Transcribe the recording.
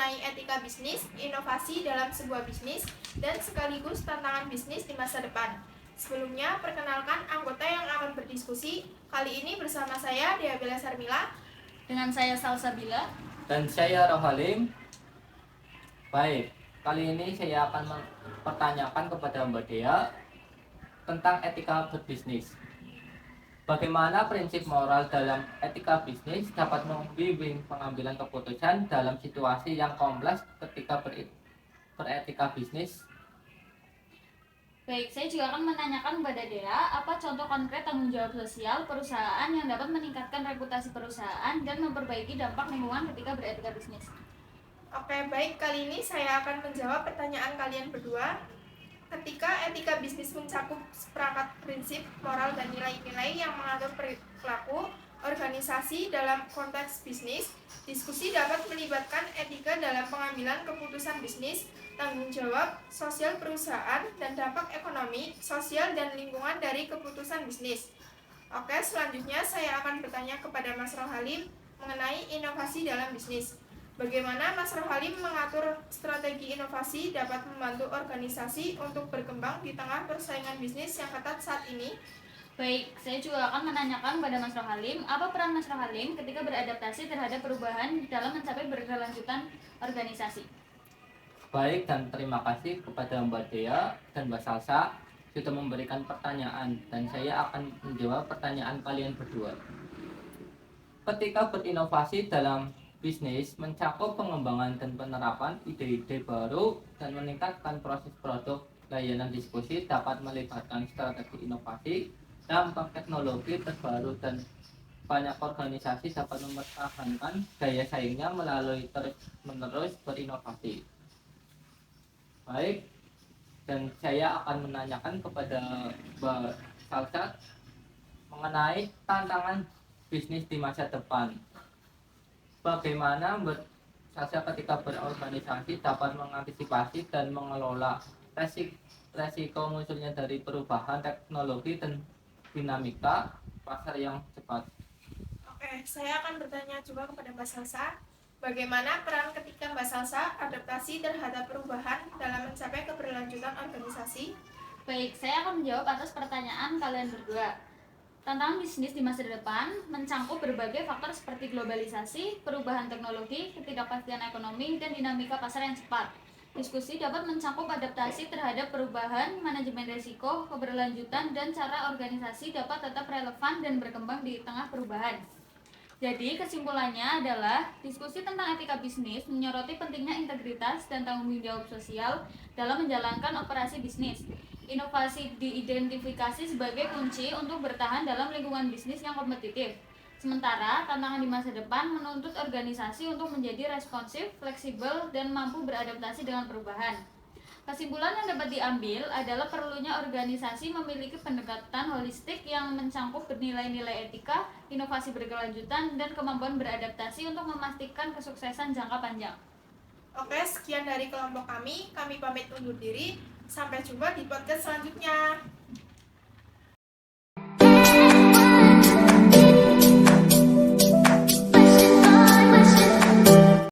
mengenai etika bisnis, inovasi dalam sebuah bisnis, dan sekaligus tantangan bisnis di masa depan. Sebelumnya, perkenalkan anggota yang akan berdiskusi. Kali ini bersama saya, Dea Bella Sarmila. Dengan saya Salsabila. Dan saya Rohalim. Baik, kali ini saya akan mempertanyakan kepada Mbak Dea tentang etika berbisnis. Bagaimana prinsip moral dalam etika bisnis dapat membimbing pengambilan keputusan dalam situasi yang kompleks ketika beretika bisnis? Baik, saya juga akan menanyakan kepada Dea, apa contoh konkret tanggung jawab sosial perusahaan yang dapat meningkatkan reputasi perusahaan dan memperbaiki dampak lingkungan ketika beretika bisnis. Oke, baik. Kali ini saya akan menjawab pertanyaan kalian berdua. Ketika etika bisnis mencakup seperangkat prinsip, moral, dan nilai-nilai yang mengatur perilaku organisasi dalam konteks bisnis, diskusi dapat melibatkan etika dalam pengambilan keputusan bisnis, tanggung jawab sosial perusahaan, dan dampak ekonomi, sosial, dan lingkungan dari keputusan bisnis. Oke, selanjutnya saya akan bertanya kepada Mas Rohalim mengenai inovasi dalam bisnis. Bagaimana Mas Rohalim mengatur strategi inovasi dapat membantu organisasi untuk berkembang di tengah persaingan bisnis yang ketat saat ini? Baik, saya juga akan menanyakan kepada Mas Rohalim, apa peran Mas Rohalim ketika beradaptasi terhadap perubahan dalam mencapai berkelanjutan organisasi? Baik, dan terima kasih kepada Mbak Dea dan Mbak Salsa sudah memberikan pertanyaan, dan saya akan menjawab pertanyaan kalian berdua. Ketika berinovasi dalam bisnis mencakup pengembangan dan penerapan ide-ide baru dan meningkatkan proses produk, layanan diskusi dapat melibatkan strategi inovasi, dampak teknologi terbaru, dan banyak organisasi dapat mempertahankan daya saingnya melalui terus-menerus berinovasi. Baik, dan saya akan menanyakan kepada Mbak Salsa mengenai tantangan bisnis di masa depan. Bagaimana Mbak Salsa ketika berorganisasi dapat mengantisipasi dan mengelola resiko munculnya dari perubahan teknologi dan dinamika pasar yang cepat? Oke, saya akan bertanya juga kepada Mbak Salsa. Bagaimana peran ketika Mbak Salsa adaptasi terhadap perubahan dalam mencapai keberlanjutan organisasi? Baik, saya akan menjawab atas pertanyaan kalian berdua. Tantangan bisnis di masa depan mencangkup berbagai faktor seperti globalisasi, perubahan teknologi, ketidakpastian ekonomi, dan dinamika pasar yang cepat. Diskusi dapat mencangkup adaptasi terhadap perubahan, manajemen risiko, keberlanjutan, dan cara organisasi dapat tetap relevan dan berkembang di tengah perubahan. Jadi, kesimpulannya adalah diskusi tentang etika bisnis menyoroti pentingnya integritas dan tanggung jawab sosial dalam menjalankan operasi bisnis. Inovasi diidentifikasi sebagai kunci untuk bertahan dalam lingkungan bisnis yang kompetitif. Sementara, tantangan di masa depan menuntut organisasi untuk menjadi responsif, fleksibel, dan mampu beradaptasi dengan perubahan. Kesimpulan yang dapat diambil adalah perlunya organisasi memiliki pendekatan holistik yang mencangkup nilai-nilai etika, inovasi berkelanjutan, dan kemampuan beradaptasi untuk memastikan kesuksesan jangka panjang. Oke, sekian dari kelompok kami. Kami pamit undur diri. Sampai jumpa di podcast selanjutnya.